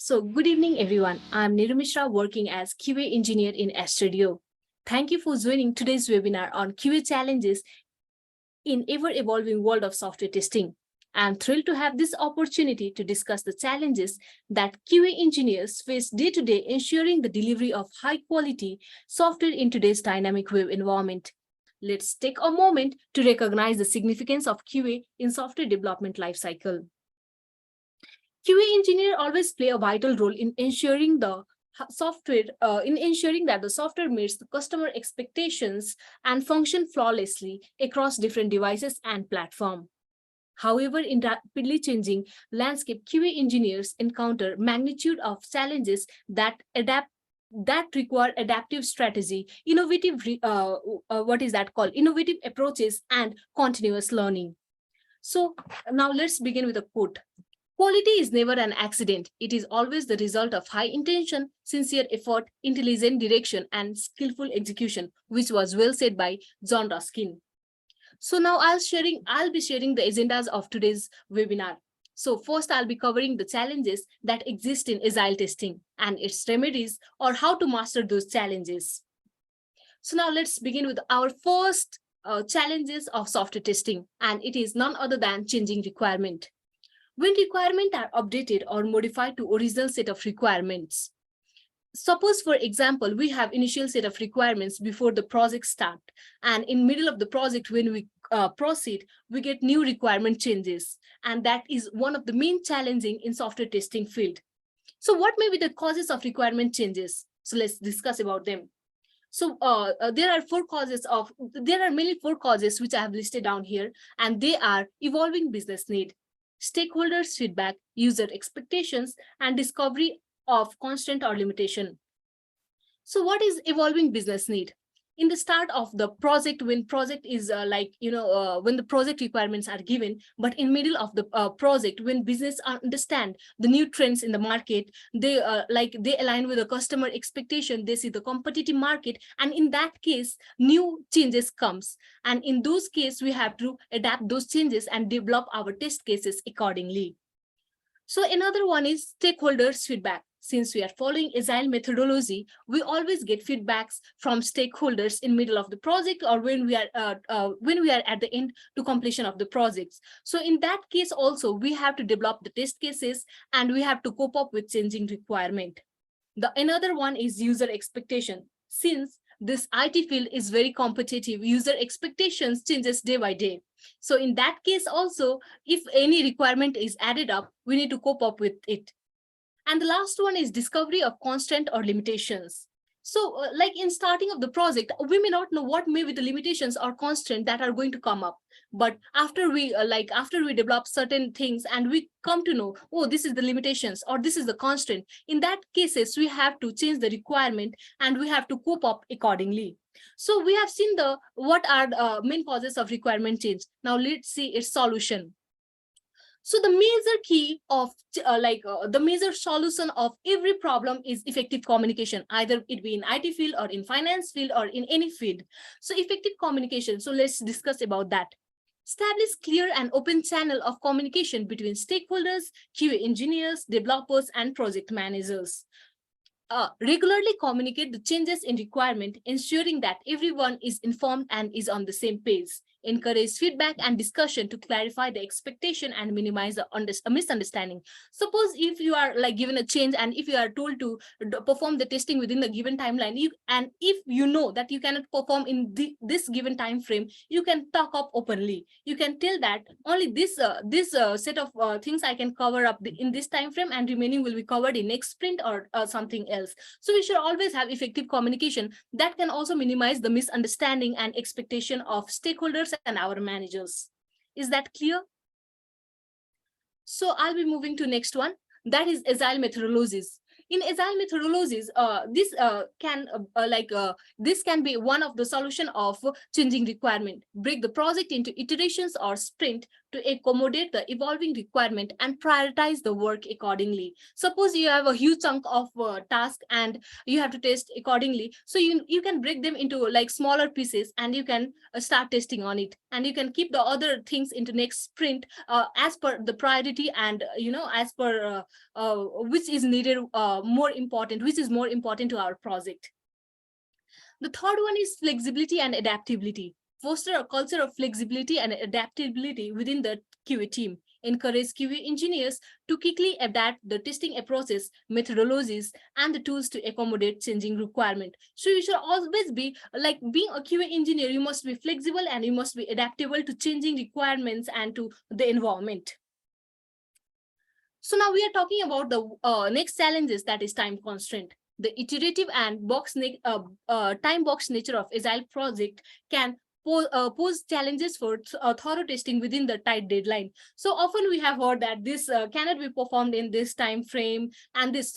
So, good evening, everyone. I'm Niru Mishra, working as QA engineer in Asterdio. Thank you for joining today's webinar on QA challenges in ever-evolving world of software testing. I'm thrilled to have this opportunity to discuss the challenges that QA engineers face day to day, ensuring the delivery of high-quality software in today's dynamic web environment. Let's take a moment to recognize the significance of QA in software development lifecycle. QA engineer always play a vital role in ensuring the that the software meets the customer expectations and function flawlessly across different devices and platform. However, in rapidly changing landscape, QA engineers encounter magnitude of challenges that require adaptive strategy, innovative approaches, and continuous learning. So now let's begin with a quote. Quality is never an accident. It is always the result of high intention, sincere effort, intelligent direction, and skillful execution, which was well said by John Ruskin. So now I'll be sharing the agendas of today's webinar. So first, I'll be covering the challenges that exist in agile testing and its remedies, or how to master those challenges. So now let's begin with our first challenges of software testing, and it is none other than changing requirement. When requirements are updated or modified to original set of requirements. Suppose, for example, we have initial set of requirements before the project start, and in middle of the project, when we proceed, we get new requirement changes, and that is one of the main challenging in software testing field. So what may be the causes of requirement changes? So let's discuss about them. So there are mainly four causes which I have listed down here, and they are evolving business need, stakeholders' feedback, user expectations, and discovery of constraint or limitation. So what is evolving business need? In the start of the project, when project is when the project requirements are given, but in middle of the project, when business understand the new trends in the market, they align with the customer expectation, they see the competitive market, and in that case, new changes comes. And in those cases, we have to adapt those changes and develop our test cases accordingly. So another one is stakeholders' feedback. Since we are following agile methodology, we always get feedbacks from stakeholders in middle of the project, or when we are at the end to completion of the projects. So in that case also, we have to develop the test cases and we have to cope up with changing requirement. Another one is user expectation. Since this IT field is very competitive, user expectations changes day by day. So in that case also, if any requirement is added up, we need to cope up with it. And the last one is discovery of constraint or limitations. So like in starting of the project, we may not know what may be the limitations or constraint that are going to come up. But after we develop certain things and we come to know, oh, this is the limitations or this is the constraint, in that cases, we have to change the requirement and we have to cope up accordingly. So we have seen what are the main causes of requirement change. Now let's see its solution. So the major key of the major solution of every problem is effective communication, either it be in IT field or in finance field or in any field. So effective communication. So let's discuss about that. Establish clear and open channel of communication between stakeholders, QA engineers, developers, and project managers. Regularly communicate the changes in requirement, ensuring that everyone is informed and is on the same page. Encourage feedback and discussion to clarify the expectation and minimize a misunderstanding. Suppose if you are given a change and if you are told to perform the testing within the given timeline, and if you know that you cannot perform in this given time frame, you can talk up openly. You can tell that only this set of things I can cover up in this time frame, and remaining will be covered in next sprint or something else. So we should always have effective communication that can also minimize the misunderstanding and expectation of stakeholders and our managers. Is that clear? So I'll be moving to next one. That is agile methodologies. In agile methodologies, this can be one of the solution of changing requirement. Break the project into iterations or sprint to accommodate the evolving requirement and prioritize the work accordingly. Suppose you have a huge chunk of task and you have to test accordingly. So you can break them into like smaller pieces and you can start testing on it. And you can keep the other things into next sprint as per the priority and, as per which is needed which is more important to our project. The third one is flexibility and adaptability. Foster a culture of flexibility and adaptability within the QA team. Encourage QA engineers to quickly adapt the testing approaches, methodologies, and the tools to accommodate changing requirement. So you should always be like being a QA engineer, you must be flexible and you must be adaptable to changing requirements and to the environment. So now we are talking about the next challenges, that is time constraint. The iterative and time box nature of agile project can pose challenges for thorough testing within the tight deadline. So often we have heard that this cannot be performed in this time frame, and this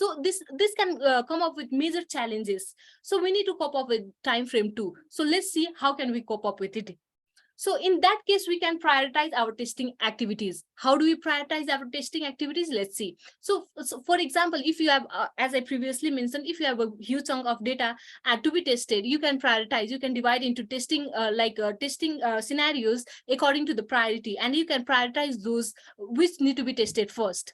can come up with major challenges. So we need to cope up with time frame too. So let's see how can we cope up with it. So in that case, we can prioritize our testing activities. How do we prioritize our testing activities? Let's see. So for example, if you have, as I previously mentioned, if you have a huge chunk of data to be tested, you can prioritize. You can divide into testing scenarios according to the priority, and you can prioritize those which need to be tested first.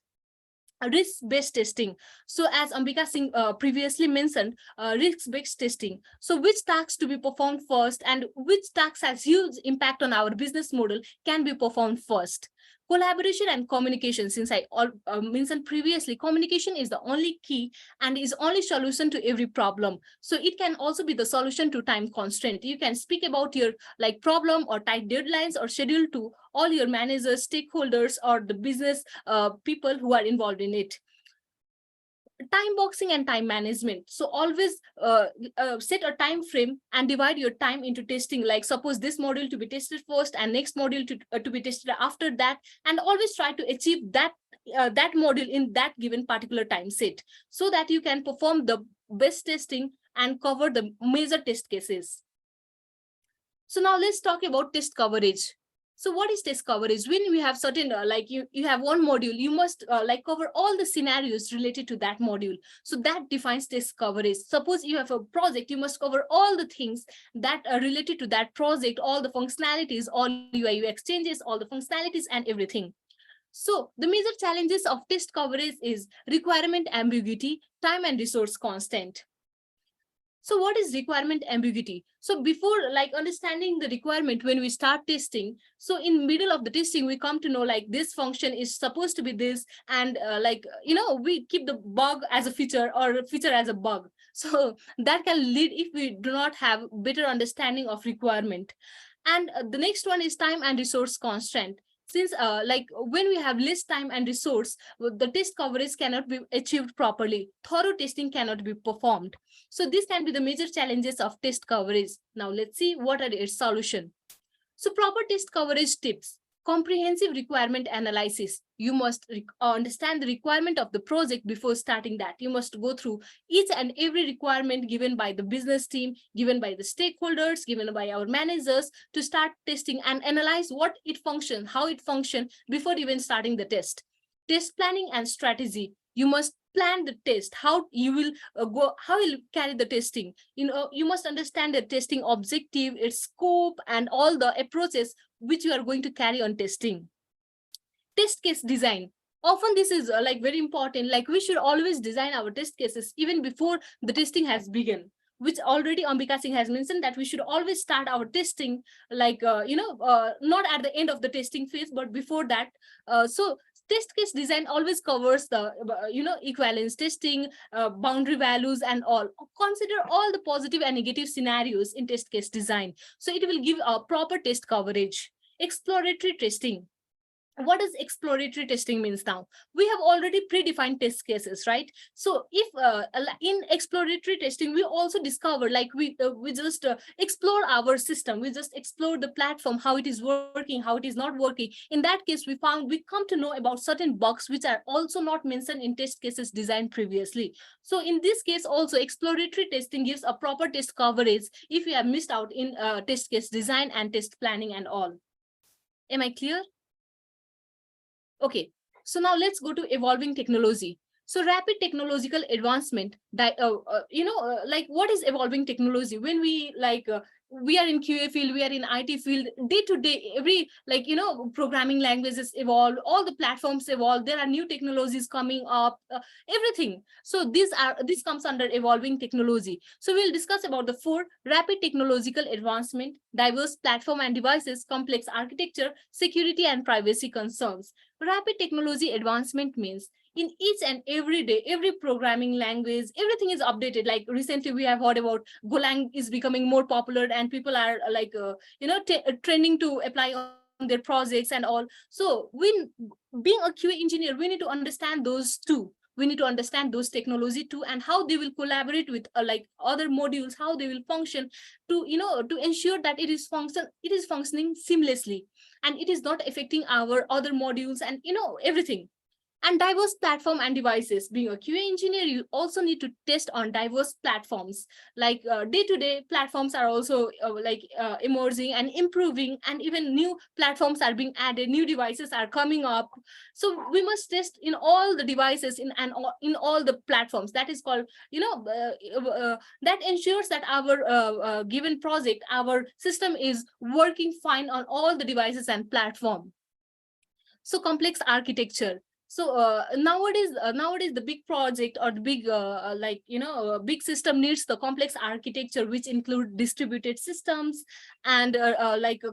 Risk-based testing. So as Ambika Singh previously mentioned, risk-based testing. So which tasks to be performed first and which tasks has huge impact on our business model can be performed first. Collaboration and communication, since I mentioned previously, communication is the only key and is only solution to every problem. So it can also be the solution to time constraint. You can speak about your like problem or tight deadlines or schedule to all your managers, stakeholders, or the business people who are involved in it. Time boxing and time management. So always set a time frame and divide your time into testing. Like suppose this module to be tested first and next module to be tested after that, and always try to achieve that module in that given particular time set, so that you can perform the best testing and cover the major test cases. So now let's talk about test coverage. So what is test coverage? When we have certain, you have one module, you must cover all the scenarios related to that module. So that defines test coverage. Suppose you have a project, you must cover all the things that are related to that project, all the functionalities, all UI UX changes, all the functionalities and everything. So the major challenges of test coverage is requirement ambiguity, time and resource constraint. So what is requirement ambiguity? So before understanding the requirement, when we start testing, so in middle of the testing, we come to know like this function is supposed to be this, and we keep the bug as a feature or a feature as a bug. So that can lead if we do not have better understanding of requirement. And the next one is time and resource constraint. Since when we have less time and resource, the test coverage cannot be achieved properly. Thorough testing cannot be performed. So this can be the major challenges of test coverage. Now let's see what are its solution. So proper test coverage tips. Comprehensive requirement analysis. You must understand the requirement of the project before starting that. You must go through each and every requirement given by the business team, given by the stakeholders, given by our managers to start testing and analyze what it functions, how it functions before even starting the test. Test planning and strategy. You must plan the test, how you will how you will carry the testing. You must understand the testing objective, its scope, and all the approaches which you are going to carry on testing. Test case design. Often this is very important. Like we should always design our test cases even before the testing has begun, which already Ambika Singh has mentioned that we should always start our testing not at the end of the testing phase, but before that. So test case design always covers the equivalence testing, boundary values and all. Consider all the positive and negative scenarios in test case design, so it will give a proper test coverage. Exploratory testing. What does exploratory testing means now? We have already predefined test cases, right? So if in exploratory testing, we also discover we just explore our system, we just explore the platform, how it is working, how it is not working. In that case, we come to know about certain bugs which are also not mentioned in test cases designed previously. So in this case also, exploratory testing gives a proper test coverage if you have missed out in test case design and test planning and all. Am I clear? Okay, so now let's go to evolving technology. So rapid technological advancement, like what is evolving technology? When we are in QA field, we are in IT field, day to day, every programming languages evolve, all the platforms evolve. There are new technologies coming up, everything. So this comes under evolving technology. So we'll discuss about the four: rapid technological advancement, diverse platform and devices, complex architecture, security and privacy concerns. Rapid technology advancement means in each and every day, every programming language, everything is updated. Like recently, we have heard about Golang is becoming more popular, and people are trending to apply on their projects and all. So, when being a QA engineer, we need to understand those too. We need to understand those technology too, and how they will collaborate with other modules, how they will function to to ensure that it is functioning seamlessly, and it is not affecting our other modules and everything. And diverse platform and devices. Being a QA engineer, you also need to test on diverse platforms. Like day-to-day platforms are also emerging and improving, and even new platforms are being added, new devices are coming up. So we must test in all the devices in all the platforms. That is called, that ensures that our given project, our system is working fine on all the devices and platform. So complex architecture. So nowadays the big project or the big big system needs the complex architecture, which include distributed systems and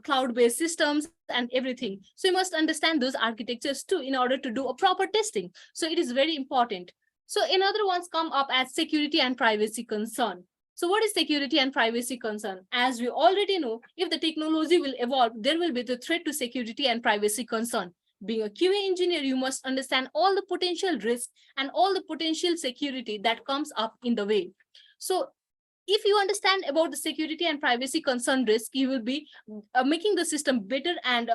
cloud-based systems and everything. So you must understand those architectures too in order to do a proper testing. So it is very important. So another ones come up as security and privacy concern. So what is security and privacy concern? As we already know, if the technology will evolve, there will be the threat to security and privacy concern. Being a QA engineer, you must understand all the potential risks and all the potential security that comes up in the way. So if you understand about the security and privacy concern risk, you will be making the system better and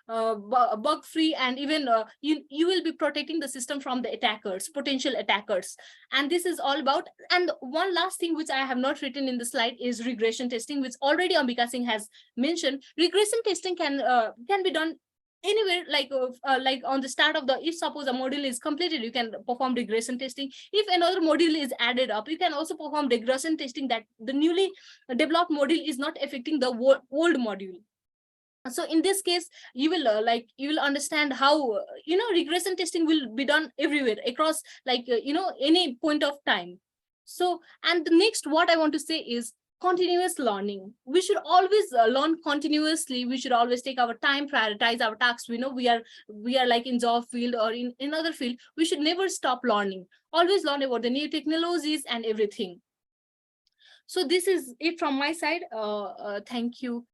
bug free, and even you will be protecting the system from the attackers, potential attackers. And this is all about. And one last thing which I have not written in the slide is regression testing, which already Ambika Singh has mentioned. Regression testing can be done anywhere, like on the start of the, if suppose a module is completed, you can perform regression testing. If another module is added up, you can also perform regression testing, that the newly developed module is not affecting the old module. So in this case, you will understand how regression testing will be done everywhere across any point of time. So, and the next what I want to say is continuous learning. We should always learn continuously. We should always take our time, prioritize our tasks. We know we are like in job field or in other field, we should never stop learning. Always learn about the new technologies and everything. So this is it from my side. Thank you.